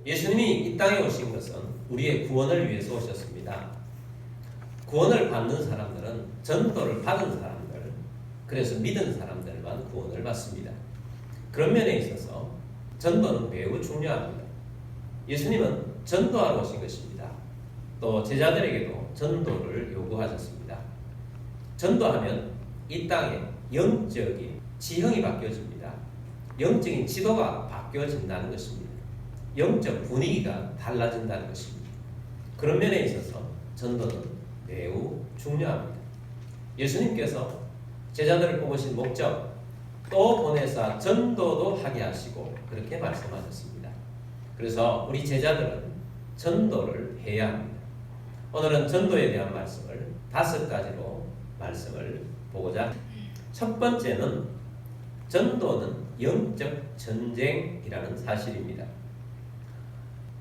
예수님이 이 땅에 오신 것은 우리의 구원을 위해서 오셨습니다. 구원을 받는 사람들은 전도를 받은 사람들, 그래서 믿은 사람들만 구원을 받습니다. 그런 면에 있어서 전도는 매우 중요합니다. 예수님은 전도하러 오신 것입니다. 또 제자들에게도 전도를 요구하셨습니다. 전도하면 이 땅에 영적인 지형이 바뀌어집니다. 영적인 지도가 바뀌어진다는 것입니다. 영적 분위기가 달라진다는 것입니다. 그런 면에 있어서 전도는 매우 중요합니다. 예수님께서 제자들을 뽑으신 목적, 또 보내사 전도도 하게 하시고 그렇게 말씀하셨습니다. 그래서 우리 제자들은 전도를 해야 합니다. 오늘은 전도에 대한 말씀을 5가지로 말씀을 보고자. 첫 번째는 전도는 영적 전쟁이라는 사실입니다.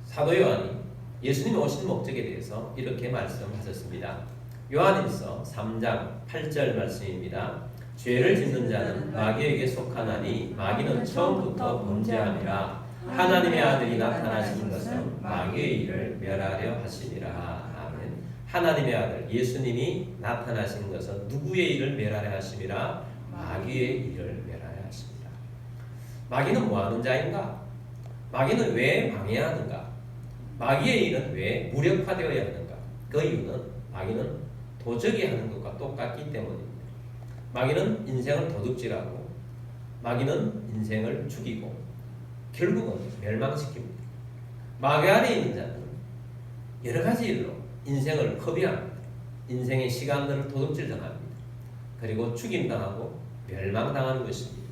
사도 요한이 예수님 오신 목적에 대해서 이렇게 말씀하셨습니다. 요한일서 3장 8절 말씀입니다. 죄를 짓는 자는 마귀에게 속하나니 마귀는 처음부터 범죄함이라. 하나님의 아들이 나타나신 것은 마귀의 일을 멸하려 하심이라. 아멘. 하나님의 아들 예수님이 나타나신 것은 누구의 일을 멸하려 하심이라? 마귀의 일을 멸하려 하십니다. 마귀는 뭐하는 자인가? 마귀는 왜 망해야 하는가? 마귀의 일은 왜 무력화되어야 하는가? 그 이유는 마귀는 도적이 하는 것과 똑같기 때문입니다. 마귀는 인생을 도둑질하고 마귀는 인생을 죽이고 결국은 멸망시킵니다. 마귀 안에 있는 자는 여러 가지 일로 인생을 허비합니다. 인생의 시간들을 도둑질 당합니다. 그리고 죽임당하고 멸망당하는 것입니다.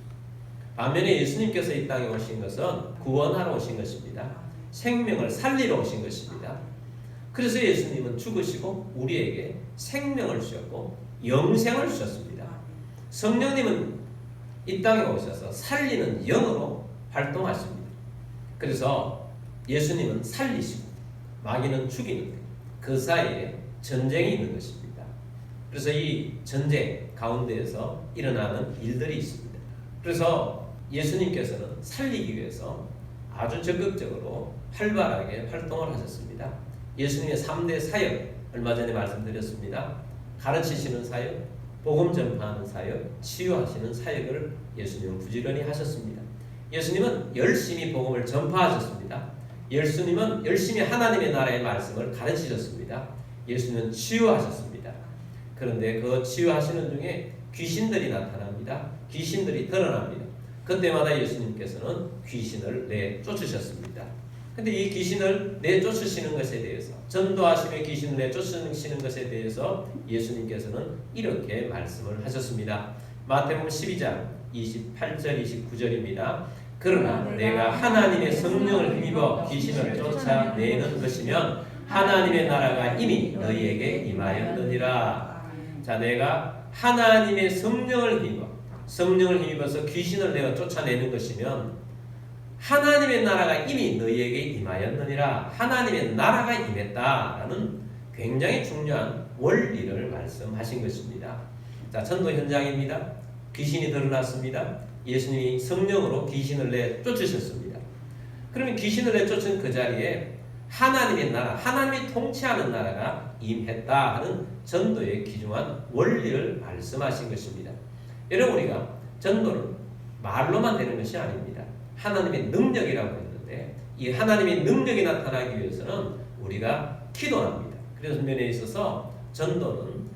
반면에 예수님께서 이 땅에 오신 것은 구원하러 오신 것입니다. 생명을 살리러 오신 것입니다. 그래서 예수님은 죽으시고 우리에게 생명을 주셨고 영생을 주셨습니다. 성령님은 이 땅에 오셔서 살리는 영으로 활동하십니다. 그래서 예수님은 살리시고 마귀는 죽이는 그 사이에 전쟁이 있는 것입니다. 그래서 이 전쟁 가운데에서 일어나는 일들이 있습니다. 그래서 예수님께서는 살리기 위해서 아주 적극적으로 활발하게 활동을 하셨습니다. 예수님의 3대 사역, 얼마 전에 말씀드렸습니다. 가르치시는 사역, 복음 전파하는 사역, 치유하시는 사역을 예수님은 부지런히 하셨습니다. 예수님은 열심히 복음을 전파하셨습니다. 예수님은 열심히 하나님의 나라의 말씀을 가르치셨습니다. 예수님은 치유하셨습니다. 그런데 그 치유하시는 중에 귀신들이 나타납니다. 귀신들이 드러납니다. 그때마다 예수님께서는 귀신을 내쫓으셨습니다. 근데 이 귀신을 내쫓으시는 것에 대해서, 전도하심의 귀신을 내쫓으시는 것에 대해서 예수님께서는 이렇게 말씀을 하셨습니다. 마태복음 12장 28절 29절입니다. 그러나 내가 하나님의 성령을 힘입어 귀신을 쫓아내는 것이면 하나님의 나라가 이미 너희에게 임하였느니라. 자, 내가 하나님의 성령을 힘입어서 귀신을 내가 쫓아내는 것이면 하나님의 나라가 이미 너희에게 임하였느니라. 하나님의 나라가 임했다라는 굉장히 중요한 원리를 말씀하신 것입니다. 자, 전도 현장입니다. 귀신이 드러났습니다. 예수님이 성령으로 귀신을 내쫓으셨습니다. 그러면 귀신을 내쫓은 그 자리에 하나님의 나라, 하나님이 통치하는 나라가 임했다 하는 전도의 귀중한 원리를 말씀하신 것입니다. 여러분, 우리가 전도는 말로만 되는 것이 아닙니다. 하나님의 능력이라고 했는데 이 하나님의 능력이 나타나기 위해서는 우리가 기도합니다. 그래서 면에 있어서 전도는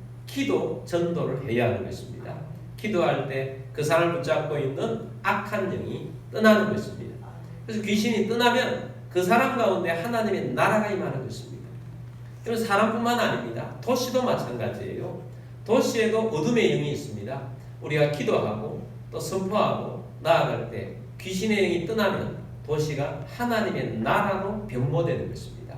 전도를 해야 하는 것입니다. 기도할 때 그 사람을 붙잡고 있는 악한 영이 떠나는 것입니다. 그래서 귀신이 떠나면 그 사람 가운데 하나님의 나라가 임하는 것입니다. 그래서 사람뿐만 아닙니다. 도시도 마찬가지예요. 도시에도 어둠의 영이 있습니다. 우리가 기도하고 또 선포하고 나아갈 때 귀신의 영이 떠나면 도시가 하나님의 나라로 변모되는 것입니다.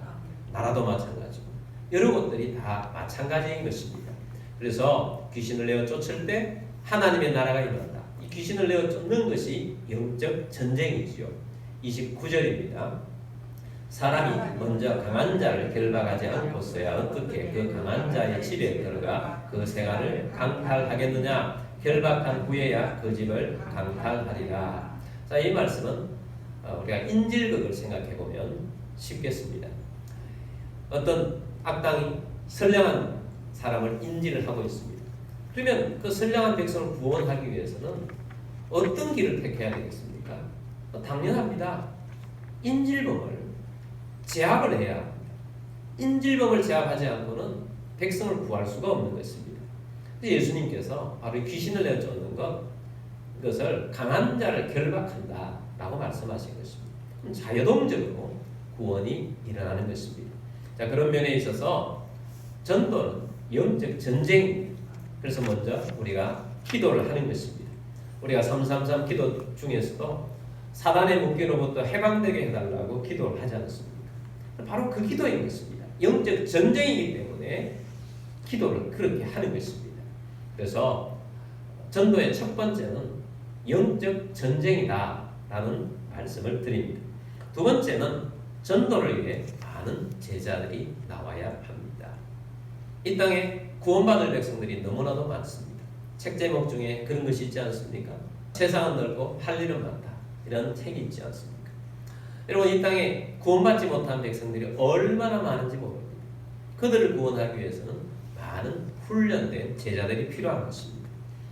나라도 마찬가지고 여러 곳들이 다 마찬가지인 것입니다. 그래서 귀신을 내어 쫓을 때 하나님의 나라가 임한다. 이 귀신을 내어 쫓는 것이 영적 전쟁이지요. 29절입니다. 사람이 먼저 강한 자를 결박하지 않고서야 어떻게 그 강한 자의 집에 들어가 그 생활을 강탈하겠느냐? 결박한 후에야 그 집을 강탈하리라. 자, 이 말씀은 우리가 인질극을 생각해 보면 쉽겠습니다. 어떤 악당이 선량한 사람을 인질을 하고 있습니다. 그러면 그 선량한 백성을 구원하기 위해서는 어떤 길을 택해야 되겠습니까? 당연합니다. 인질범을 제압을 해야 합니다. 인질범을 제압하지 않고는 백성을 구할 수가 없는 것입니다. 예수님께서 바로 귀신을 내쫓는 것을 강한 자를 결박한다 라고 말씀하신 것입니다. 그럼 자유동적으로 구원이 일어나는 것입니다. 자, 그런 면에 있어서 전도는 영적 전쟁입니다. 그래서 먼저 우리가 기도를 하는 것입니다. 우리가 333 기도 중에서도 사단의 묶기로부터 해방되게 해달라고 기도를 하지 않습니까? 바로 그 기도인 것입니다. 영적 전쟁이기 때문에 기도를 그렇게 하는 것입니다. 그래서 전도의 첫 번째는 영적 전쟁이다 라는 말씀을 드립니다. 두 번째는 전도를 위해 많은 제자들이 나와야 합니다. 이 땅에 구원받을 백성들이 너무나도 많습니다. 책 제목 중에 그런 것이 있지 않습니까? 세상은 넓고 할 일은 많다. 이런 책이 있지 않습니까? 여러분, 이 땅에 구원받지 못한 백성들이 얼마나 많은지 모릅니다. 그들을 구원하기 위해서는 많은 훈련된 제자들이 필요한 것입니다.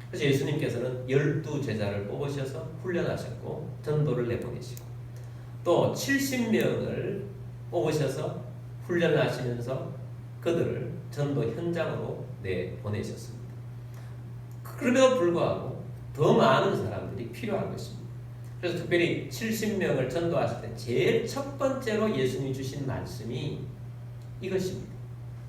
그래서 예수님께서는 12제자를 뽑으셔서 훈련하셨고 전도를 내보내시고 또 70명을 뽑으셔서 훈련을 하시면서 그들을 전도 현장으로 내보내셨습니다. 그럼에도 불구하고 더 많은 사람들이 필요한 것입니다. 그래서 특별히 70명을 전도하실 때 제일 첫 번째로 예수님이 주신 말씀이 이것입니다.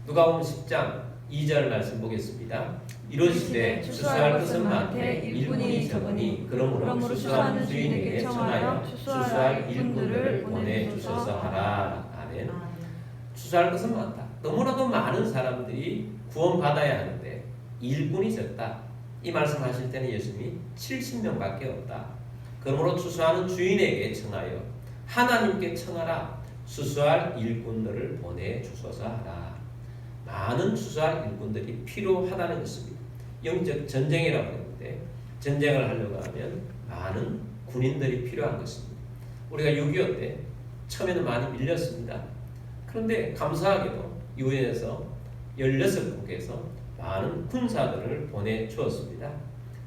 누가복음 10장 2절 말씀 보겠습니다. 이르시되 추수할 것은 많되 일꾼이 적으니 그러므로 추수하는 주인에게 청하여 추수할 일꾼들을 보내주소서 하라. 아멘. 추수할 것은 많다. 너무나도 많은 사람들이 구원받아야 하는데 일꾼이 적다. 이 말씀하실 때는 예수님이 70명밖에 없다. 그러므로 추수하는 주인에게 청하여 하나님께 청하라. 추수할 일꾼들을 보내주소서 하라. 많은 추수할 일꾼들이 필요하다는 것입니다. 영적 전쟁이라고 하는데 전쟁을 하려고 하면 많은 군인들이 필요한 것입니다. 우리가 6.25 때 처음에는 많이 밀렸습니다. 그런데 감사하게도 유엔에서 16국에서 많은 군사들을 보내주었습니다.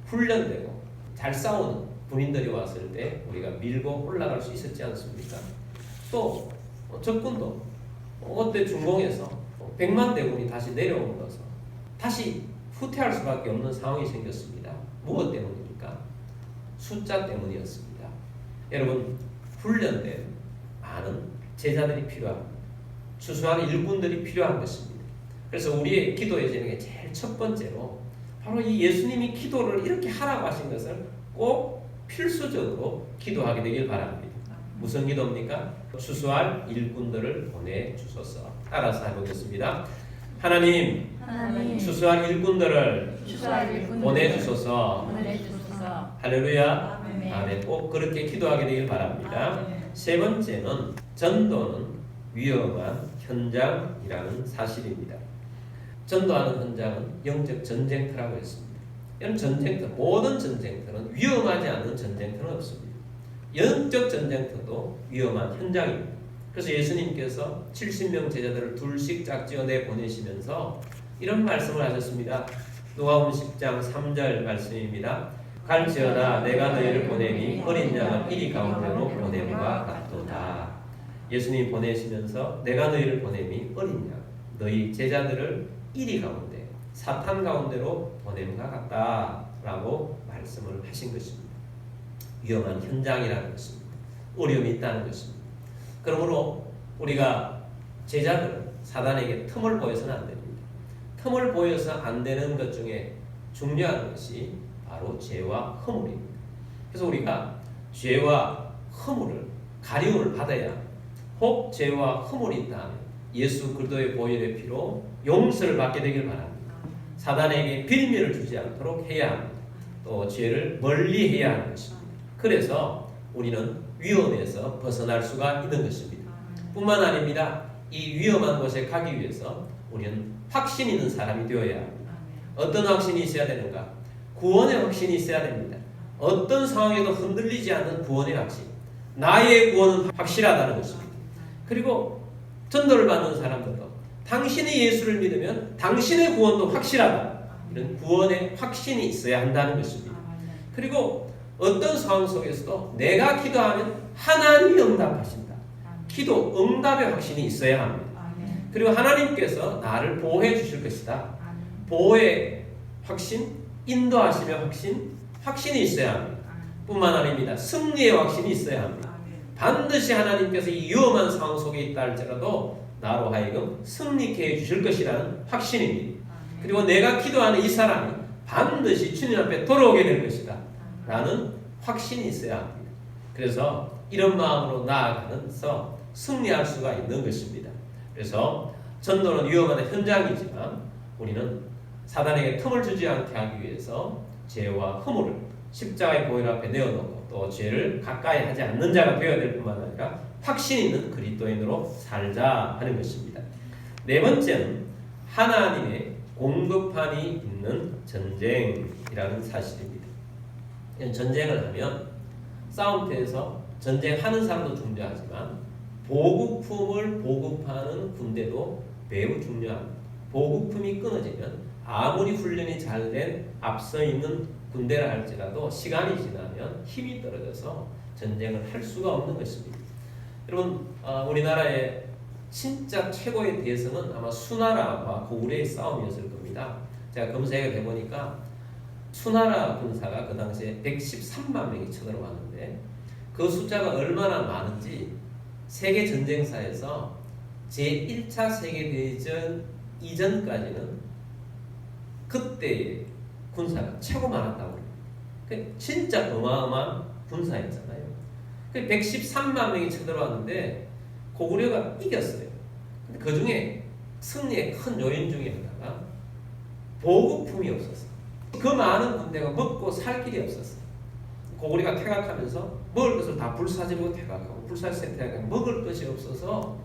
훈련되고 잘 싸우는 군인들이 왔을 때 우리가 밀고 올라갈 수 있었지 않습니까? 또 적군도 그때 중공에서 100만 대군이 다시 내려오면서 다시 후퇴할 수밖에 없는 상황이 생겼습니다. 무엇 때문입니까? 숫자 때문이었습니다. 여러분, 훈련된 많은 제자들이 필요합니다. 추수하는 일꾼들이 필요한 것입니다. 그래서 우리의 기도의 제목이 제일 첫 번째로 바로 이 예수님이 기도를 이렇게 하라고 하신 것을 꼭 필수적으로 기도하게 되길 바랍니다. 무슨 기도입니까? 추수할 일꾼들을 보내주소서. 따라서 해보겠습니다. 하나님, 추수할 일꾼들을 보내주소서. 할렐루야. 아멘. 꼭 그렇게 기도하게 되길 바랍니다. 세 번째는 전도는 위험한 현장이라는 사실입니다. 전도하는 현장은 영적 전쟁터라고 했습니다. 이런 전쟁터, 모든 전쟁터는 위험하지 않은 전쟁터는 없습니다. 영적 전쟁터도 위험한 현장입니다. 그래서 예수님께서 70명 제자들을 둘씩 짝지어 내보내시면서 이런 말씀을 하셨습니다. 누가복음 10장 3절 말씀입니다. 갈지어다 내가 너희를 보내니 어린 양을 이리 가운데로 보냄과 같도다. 예수님이 보내시면서 내가 너희를 보내니 어린 양, 너희 제자들을 이리 가운데, 사탄 가운데로 보냄과 같다라고 말씀을 하신 것입니다. 위험한 현장이라는 것입니다. 어려움이 있다는 것입니다. 그러므로 우리가 제자들은 사단에게 틈을 보여서는 안 됩니다. 틈을 보여서 안 되는 것 중에 중요한 것이 바로 죄와 허물입니다. 그래서 우리가 죄와 허물을 가리움을 받아야 혹 죄와 허물이 있다면 예수 그리스도의 보혈의 피로 용서를 받게 되길 바랍니다. 사단에게 빌미를 주지 않도록 해야 합니다. 또 죄를 멀리 해야 하는 것입니다. 그래서 우리는 위험에서 벗어날 수가 있는 것입니다. 뿐만 아닙니다. 이 위험한 곳에 가기 위해서 우리는 확신 있는 사람이 되어야 합니다. 어떤 확신이 있어야 되는가? 구원의 확신이 있어야 됩니다. 어떤 상황에도 흔들리지 않는 구원의 확신. 나의 구원은 확실하다는 것입니다. 그리고 전도를 받는 사람들도 당신이 예수를 믿으면 당신의 구원도 확실하다. 이런 구원의 확신이 있어야 한다는 것입니다. 그리고 어떤 상황 속에서도 내가 기도하면 하나님이 응답하신다. 기도 응답의 확신이 있어야 합니다. 그리고 하나님께서 나를 보호해 주실 것이다. 보호의 확신, 인도하심의 확신, 확신이 있어야 합니다. 뿐만 아닙니다. 승리의 확신이 있어야 합니다. 반드시 하나님께서 이 위험한 상황 속에 있다 할지라도 나로 하여금 승리케 해주실 것이라는 확신입니다. 그리고 내가 기도하는 이 사람이 반드시 주님 앞에 돌아오게 될 것이다 라는 확신이 있어야 합니다. 그래서 이런 마음으로 나아가면서 승리할 수가 있는 것입니다. 그래서 전도는 위험한 현장이지만 우리는 사단에게 틈을 주지 않게 하기 위해서 죄와 허물을 십자가의 보혈 앞에 내어놓고 또 죄를 가까이 하지 않는 자가 되어야 될 뿐만 아니라 확신 있는 그리스도인으로 살자 하는 것입니다. 네 번째는 하나님의 공급판이 있는 전쟁이라는 사실입니다. 전쟁을 하면 싸움터에서 전쟁하는 사람도 중요하지만 보급품을 보급하는 군대도 매우 중요합니다. 보급품이 끊어지면 아무리 훈련이 잘 된 앞서 있는 군대라 할지라도 시간이 지나면 힘이 떨어져서 전쟁을 할 수가 없는 것입니다. 여러분, 우리나라의 진짜 최고의 대성은 아마 수나라와 고구려의 싸움이었을 겁니다. 제가 검색을 해보니까 수나라 군사가 그 당시에 113만 명이 쳐들어왔는데 그 숫자가 얼마나 많은지 세계 전쟁사에서 제1차 세계대전 이전까지는 그때의 군사가 최고 많았다고 합니다. 진짜 어마어마한 군사였잖아요. 113만 명이 쳐들어왔는데 고구려가 이겼어요. 근데 그 중에 승리의 큰 요인 중에 하나가 보급품이 없었어요. 그 많은 군대가 먹고 살 길이 없었어요. 고구려가 퇴각하면서 먹을 것을 다 불사지르고 퇴각하고 불사지르고 퇴각하고 먹을 것이 없어서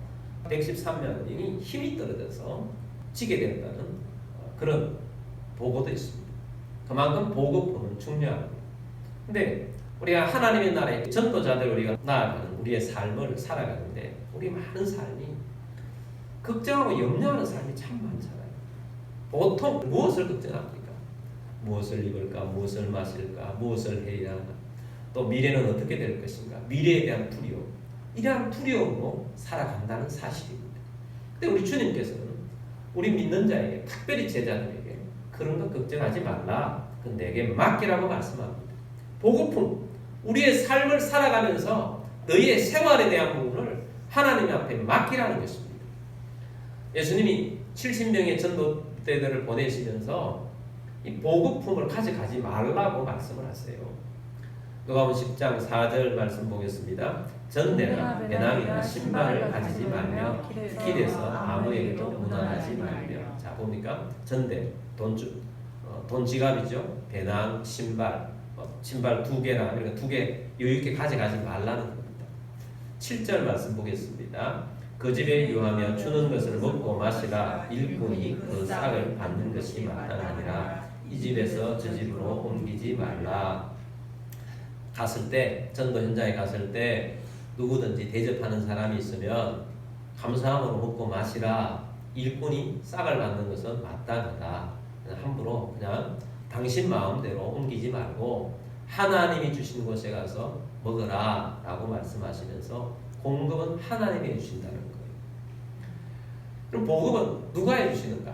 113만 명이 힘이 떨어져서 지게 된다는 그런 보고도 있습니다. 그만큼 보급품은 중요합니다. 근데 우리가 하나님의 나라의 전도자들 우리가 나아가는 우리의 삶을 살아가는데 우리 많은 삶이 걱정하고 염려하는 삶이 참 많잖아요. 보통 무엇을 걱정합니까? 무엇을 입을까? 무엇을 마실까? 무엇을 해야 하나? 또 미래는 어떻게 될 것인가? 미래에 대한 두려움. 이러한 두려움으로 살아간다는 사실입니다. 근데 우리 주님께서는 우리 믿는 자에게, 특별히 제자들에게 그런 거 걱정하지 말라. 그건 내게 맡기라고 말씀합니다. 보급품, 우리의 삶을 살아가면서 너희의 생활에 대한 부분을 하나님 앞에 맡기라는 것입니다. 예수님이 70명의 전도대들을 보내시면서 이 보급품을 가져가지 말라고 말씀을 하세요. 누가복음 10장 4절 말씀 보겠습니다. 전대나 배낭이나 신발을 가지지 말며 길에서 아무에게도 무난하지 말며. 자, 봅니까? 전대, 돈 지갑이죠. 배낭, 신발, 신발 2개나 그러니까 2개 여유 있게 가져가지 말라는 겁니다. 7절 말씀 보겠습니다. 그 집에 유하며 주는 것을 먹고 마시라. 일꾼이 그 싹을 받는 것이 마땅하니라. 이 집에서 저 집으로 옮기지 말라. 갔을 때, 전도 현장에 갔을 때 누구든지 대접하는 사람이 있으면 감사함으로 먹고 마시라. 일꾼이 싹을 받는 것은 마땅하다. 함부로 그냥 당신 마음대로 옮기지 말고 하나님이 주신 곳에 가서 먹으라 라고 말씀하시면서 공급은 하나님이 해주신다는 거예요. 그럼 보급은 누가 해주시는가?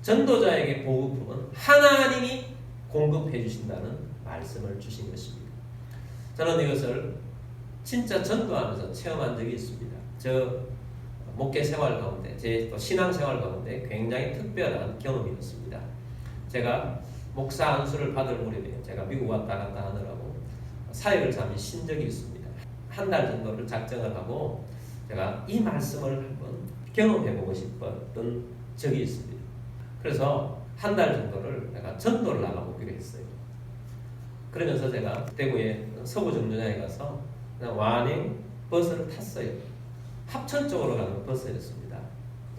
전도자에게 보급품은 하나님이 공급해 주신다는 말씀을 주신 것입니다. 저는 이것을 진짜 전도하면서 체험한 적이 있습니다. 저 목회 생활 가운데, 제 신앙 생활 가운데 굉장히 특별한 경험이었습니다. 제가 목사 안수를 받을 무렵에 제가 미국 왔다 갔다 하느라고 사역을 잠시 쉰 적이 있습니다. 한 달 정도를 작정을 하고 제가 이 말씀을 한번 경험해보고 싶었던 적이 있습니다. 그래서 한 달 정도를 내가 전도를 나가보기로 했어요. 그러면서 제가 대구의 서구 정류장에 가서 그냥 완행 버스를 탔어요. 합천 쪽으로 가는 버스였습니다.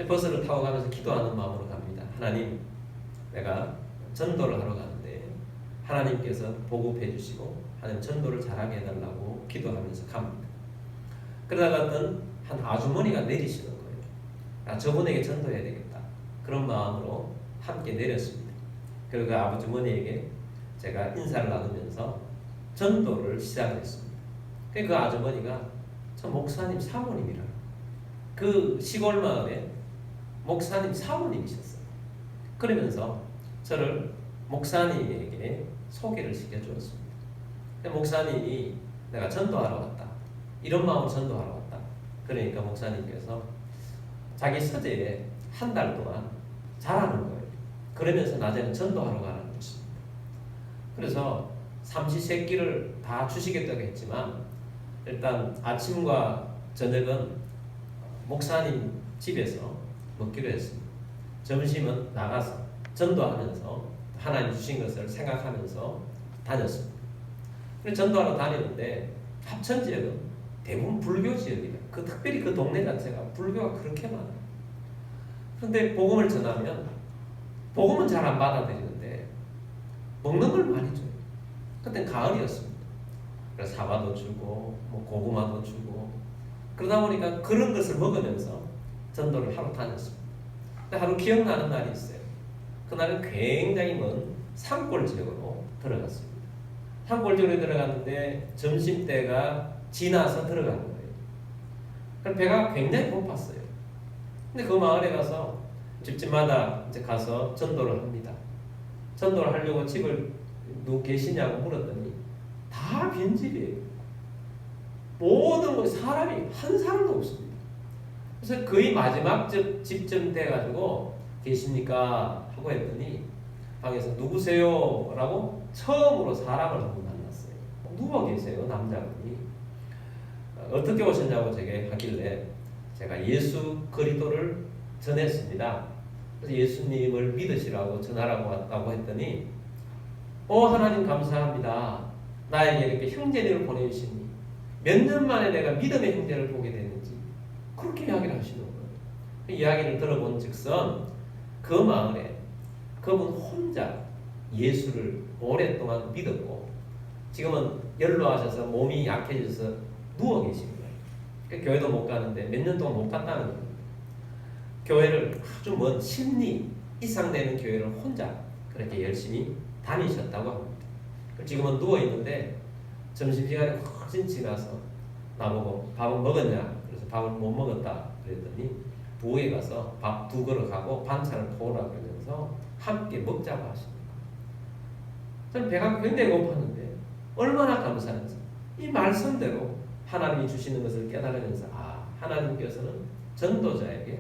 버스를 타고 가면서 기도하는 마음으로 갑니다. 하나님, 내가 전도를 하러 가는데 하나님께서 보급해 주시고 하나님 전도를 잘하게 해달라고 기도하면서 갑니다. 그러다가 어떤 한 아주머니가 내리시는 거예요. 아, 저분에게 전도해야 되겠다. 그런 마음으로 함께 내렸습니다. 그리고 그 아주머니에게 제가 인사를 나누면서 전도를 시작했습니다. 그 아주머니가 저 목사님 사모님이라 그 시골 마을에 목사님 사모님이셨어요. 그러면서 저를 목사님에게 소개를 시켜주었습니다. 목사님이 내가 전도하러 왔다. 이런 마음으로 전도하러 왔다. 그러니까 목사님께서 자기 서재에 한 달 동안 자라는 거예요. 그러면서 낮에는 전도하러 가라는 것입니다. 그래서 삼시세끼를 다 주시겠다고 했지만 일단 아침과 저녁은 목사님 집에서 먹기로 했습니다. 점심은 나가서 전도하면서 하나님 주신 것을 생각하면서 다녔습니다. 그래서 전도하러 다니는데 합천 지역은 대부분 불교 지역이다. 특별히 그 동네 자체가 불교가 그렇게 많아요. 그런데 복음을 전하면 복음은 잘 안 받아들이는데 먹는 걸 많이 줘요. 그때 가을이었습니다. 그래서 사과도 주고 뭐 고구마도 주고 그러다 보니까 그런 것을 먹으면서 전도를 하러 다녔습니다. 근데 하루 기억나는 날이 있어요. 그날은 굉장히 먼 산골 지역으로 들어갔습니다. 산골 지역에 들어갔는데 점심때가 지나서 들어가는 거예요. 그래서 배가 굉장히 고팠어요. 근데 그 마을에 가서 집집마다 이제 가서 전도를 합니다. 전도를 하려고 집을 누구 계시냐고 물었더니 다 빈집이에요. 모든 곳 사람이 한 사람도 없습니다. 그래서 거의 마지막 집쯤 돼가지고 계십니까? 하고 했더니 방에서 누구세요? 라고 처음으로 사람을 한번 만났어요. 누워 계세요, 남자분이. 어떻게 오셨냐고 제게 하길래 제가 예수 그리스도를 전했습니다. 그래서 예수님을 믿으시라고 전하라고 왔다고 했더니 하나님 감사합니다. 나에게 이렇게 형제를 보내주시니 몇 년 만에 내가 믿음의 형제를 보게 되는지 그렇게 이야기를 하시는 거예요. 그 이야기를 들어본 즉선 그 마을에 그분 혼자 예수를 오랫동안 믿었고 지금은 연로하셔서 몸이 약해져서 누워 계신 거예요. 그러니까 교회도 못 가는데 몇 년 동안 못 갔다는 거예요. 교회를 아주 먼 10리 이상 되는 교회를 혼자 그렇게 열심히 다니셨다고 합니다. 지금은 누워 있는데 점심시간이 훨씬 지나서 나보고 밥은 먹었냐? 그래서 밥을 못 먹었다 그랬더니 부엌에 가서 밥 2그릇하고 반찬을 포우라 그러면서 함께 먹자고 하십니다. 저는 배가 굉장히 고팠는데 얼마나 감사한지 이 말씀대로 하나님이 주시는 것을 깨달으면서 하나님께서는 전도자에게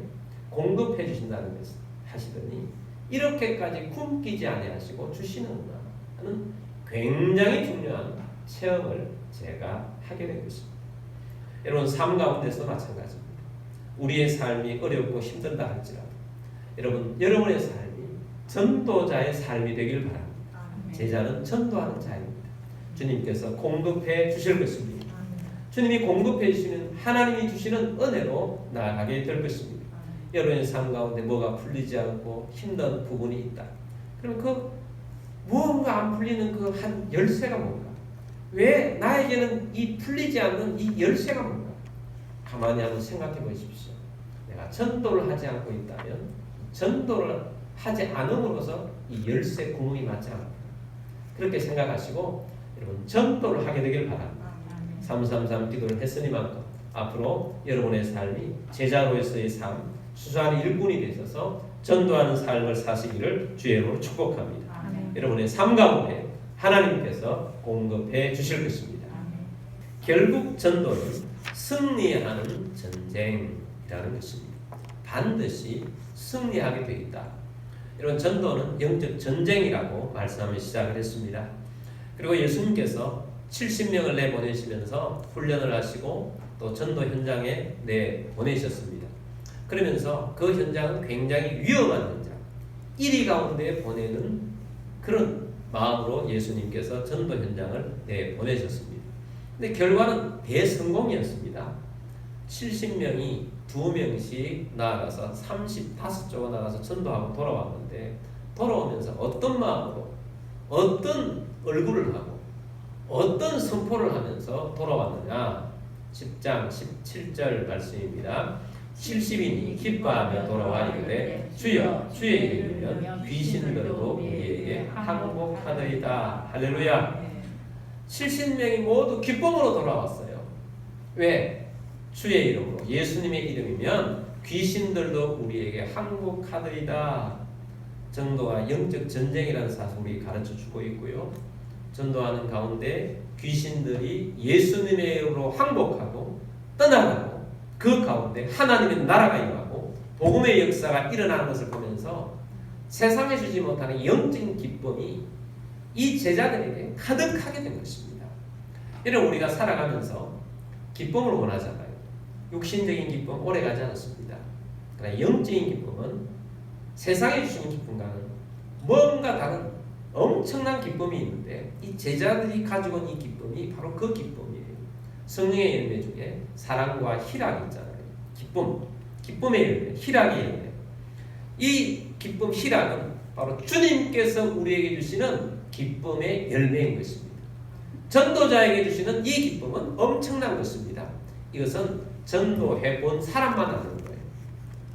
공급해 주신다는 것을 하시더니 이렇게까지 굶기지 아니하시고 주시는구나 하는 굉장히 중요한 체험을 제가 하게 된 것입니다. 여러분 삶 가운데서도 마찬가지입니다. 우리의 삶이 어렵고 힘들다 할지라도 여러분의 삶이 전도자의 삶이 되길 바랍니다. 제자는 전도하는 자입니다. 주님께서 공급해 주실 것입니다. 주님이 공급해 주시는 하나님이 주시는 은혜로 나아가게 될 것입니다. 여러분의 삶 가운데 뭐가 풀리지 않고 힘든 부분이 있다. 그럼 그 무언가 안 풀리는 그 한 열쇠가 뭔가? 왜 나에게는 이 풀리지 않는 이 열쇠가 뭔가? 가만히 한번 생각해 보십시오. 내가 전도를 하지 않고 있다면 전도를 하지 않음으로써 이 열쇠 구멍이 맞지 않습니다. 그렇게 생각하시고 여러분 전도를 하게 되길 바랍니다. 333 기도를 했으니만큼 앞으로 여러분의 삶이 제자로서의 삶, 수사한 일꾼이 되셔서 전도하는 삶을 사시기를 주의 이름으로 축복합니다. 아멘. 여러분의 삶 가운데 하나님께서 공급해 주실 것입니다. 아멘. 결국 전도는 승리하는 전쟁이라는 것입니다. 반드시 승리하게 되어 있다. 이런 전도는 영적 전쟁이라고 말씀하며 시작을 했습니다. 그리고 예수님께서 70명을 내보내시면서 훈련을 하시고 또 전도 현장에 내보내셨습니다. 그러면서 그 현장은 굉장히 위험한 현장, 1위 가운데 보내는 그런 마음으로 예수님께서 전도 현장을 내보내셨습니다. 근데 결과는 대성공이었습니다. 70명이 2명씩 나아가서 35조가 나가서 전도하고 돌아왔는데 돌아오면서 어떤 마음으로 어떤 얼굴을 하고 어떤 선포를 하면서 돌아왔느냐? 10장 17절 말씀입니다. 70인이 기뻐하며 돌아와 이르되 주여 주의 이름이면 귀신들도 우리에게 항복하더이다. 할렐루야. 70명이 모두 기쁨으로 돌아왔어요. 왜? 주의 이름으로, 예수님의 이름이면 귀신들도 우리에게 항복하더이다. 전도와 영적 전쟁이라는 사실을 가르쳐 주고 있고요. 전도하는 가운데 귀신들이 예수님의 이름으로 항복하고 떠나가고 그 가운데 하나님의 나라가 임하고 복음의 역사가 일어나는 것을 보면서 세상에 주지 못하는 영적인 기쁨이 이 제자들에게 가득하게 된 것입니다. 이런 우리가 살아가면서 기쁨을 원하잖아요. 육신적인 기쁨 오래가지 않습니다. 그러나 영적인 기쁨은 세상에 주시는 기쁨과는 뭔가 다른 엄청난 기쁨이 있는데 이 제자들이 가지고 온 이 기쁨이 바로 그 기쁨이에요. 성령의 열매 중에 사랑과 희락이 있잖아요. 기쁨의 열매, 희락의 열매. 이 기쁨, 희락은 바로 주님께서 우리에게 주시는 기쁨의 열매인 것입니다. 전도자에게 주시는 이 기쁨은 엄청난 것입니다. 이것은 전도해 본 사람만 아는 거예요.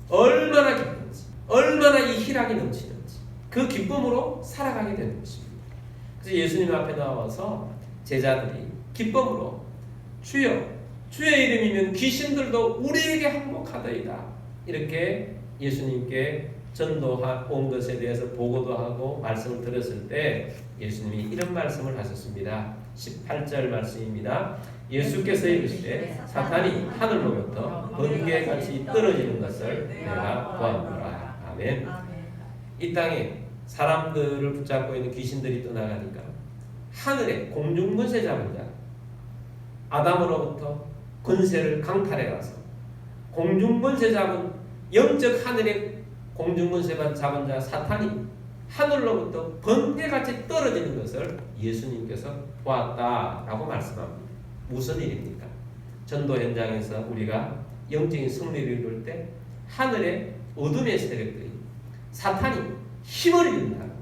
얼마나 기쁜지, 얼마나 이 희락이 넘치는지 그 기쁨으로 살아가게 되는 것입니다. 그래서 예수님 앞에 나와서 제자들이 기쁨으로 주여 주의 이름이면 귀신들도 우리에게 항복하더이다. 이렇게 예수님께 전도온 것에 대해서 보고도 하고 말씀을 들었을 때 예수님이 이런 말씀을 하셨습니다. 18절 말씀입니다. 예수께서 이르시되 사탄이 하늘로부터 번개같이 떨어지는 것을 내가 보았노라. 아멘. 이 땅에 사람들을 붙잡고 있는 귀신들이 떠나가니까 하늘에 공중권세 잡은 자 아담으로부터 권세를 강탈해 가서 공중권세 잡은 영적 하늘의 공중권세 잡은 자 사탄이 하늘로부터 번개같이 떨어지는 것을 예수님께서 보았다라고 말씀합니다. 무슨 일입니까? 전도 현장에서 우리가 영적인 승리를 이룰 때 하늘의 어둠의 세력들이 사탄이 힘을 잃는다는 거예요.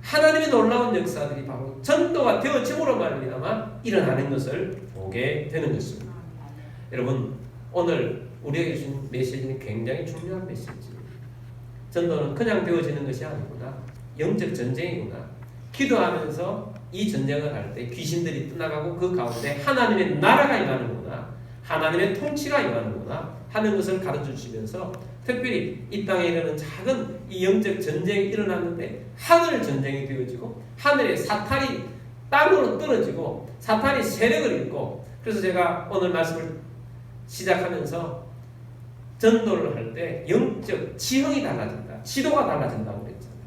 하나님의 놀라운 역사들이 바로 전도가 되어짐으로 말미암아 일어나는 것을 보게 되는 것입니다. 여러분 오늘 우리에게 주신 메시지는 굉장히 중요한 메시지입니다. 전도는 그냥 되어지는 것이 아니구나. 영적 전쟁이구나. 기도하면서 이 전쟁을 할 때 귀신들이 떠나가고 그 가운데 하나님의 나라가 임하는구나. 하나님의 통치가 임하는구나 하는 것을 가르쳐 주시면서 특별히 이 땅에 이르는 작은 이 영적 전쟁이 일어났는데 하늘 전쟁이 되어지고 하늘에 사탄이 땅으로 떨어지고 사탄이 세력을 잃고 그래서 제가 오늘 말씀을 시작하면서 전도를 할 때 영적 지형이 달라진다. 지도가 달라진다고 그랬잖아요.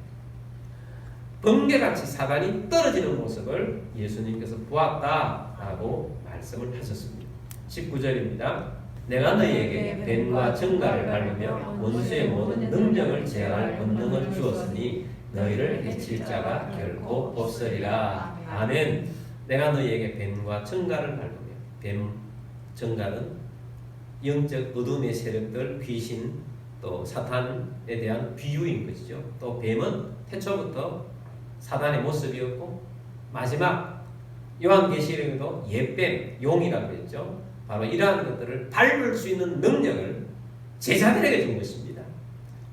번개같이 사단이 떨어지는 모습을 예수님께서 보았다라고 말씀을 하셨습니다. 19절입니다. 내가 너희에게 뱀과 정갈을 밟으며 원수의 모든 능력을 제할 권능을 주었으니 너희를 해칠 자가 결코 없으리라. 아멘. 내가 너희에게 뱀과 정갈을 밟으며 뱀, 정갈은 영적 어둠의 세력들, 귀신, 또 사탄에 대한 비유인 것이죠. 또 뱀은 태초부터 사단의 모습이었고 마지막 요한계시록에도 옛뱀, 용이라고 했죠. 바로 이러한 것들을 밟을 수 있는 능력을 제자들에게 준 것입니다.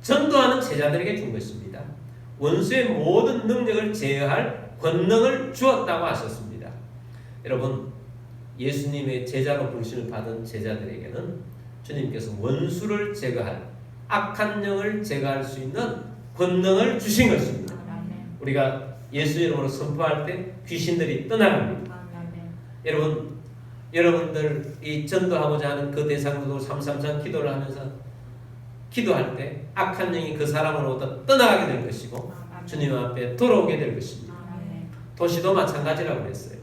전도하는 제자들에게 준 것입니다. 원수의 모든 능력을 제어할 권능을 주었다고 하셨습니다. 여러분 예수님의 제자로 부르심을 받은 제자들에게는 주님께서 원수를 제거할 악한 영을 제거할 수 있는 권능을 주신 것입니다. 우리가 예수 이름으로 선포할 때 귀신들이 떠나갑니다. 여러분들이 전도하고자 하는 그 대상으로 333 기도를 하면서 기도할 때 악한 영이 그 사람으로부터 떠나가게 될 것이고 주님 앞에 돌아오게 될 것입니다. 도시도 마찬가지라고 했어요.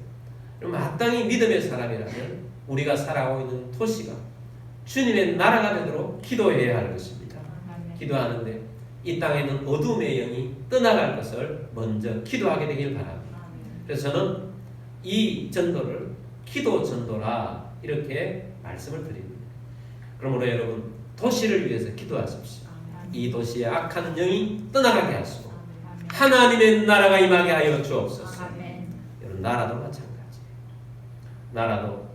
마땅히 믿음의 사람이라면 우리가 살아가고 있는 도시가 주님의 나라가 되도록 기도해야 할 것입니다. 기도하는데 이 땅에는 어둠의 영이 떠나갈 것을 먼저 기도하게 되길 바랍니다. 그래서 저는 이 전도를 기도 전도라 이렇게 말씀을 드립니다. 그러므로 여러분 도시를 위해서 기도하십시오. 이 도시의 악한 영이 떠나가게 하시고 하나님의 나라가 임하게 하여 주옵소서. 여러분 나라도 마찬가지예요. 나라도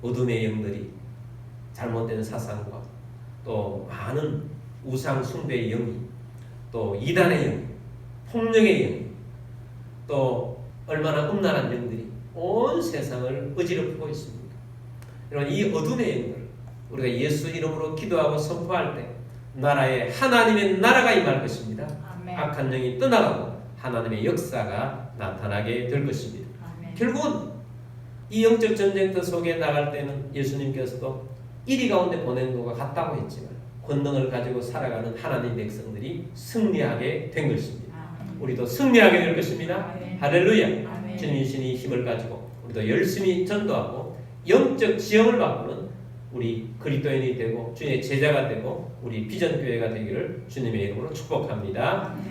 어둠의 영들이 잘못된 사상과 또 많은 우상 숭배의 영이 또 이단의 영, 폭력의 영, 또 얼마나 음란한 영들이 온 세상을 어지럽히고 있습니다. 여러분 이 어둠의 영들 우리가 예수 이름으로 기도하고 선포할 때 나라에 하나님의 나라가 임할 것입니다. 아멘. 악한 영이 떠나가고 하나님의 역사가 나타나게 될 것입니다. 아멘. 결국은 이 영적 전쟁터 속에 나갈 때는 예수님께서도 이리 가운데 보낸 것과 같다고 했지만 권능을 가지고 살아가는 하나님 백성들이 승리하게 된 것입니다. 아멘. 우리도 승리하게 될 것입니다. 아멘. 할렐루야. 아멘. 주님이 주신 힘을 가지고 우리도 열심히 전도하고 영적 지형을 바꾸는 우리 그리스도인이 되고 주님의 제자가 되고 우리 비전교회가 되기를 주님의 이름으로 축복합니다.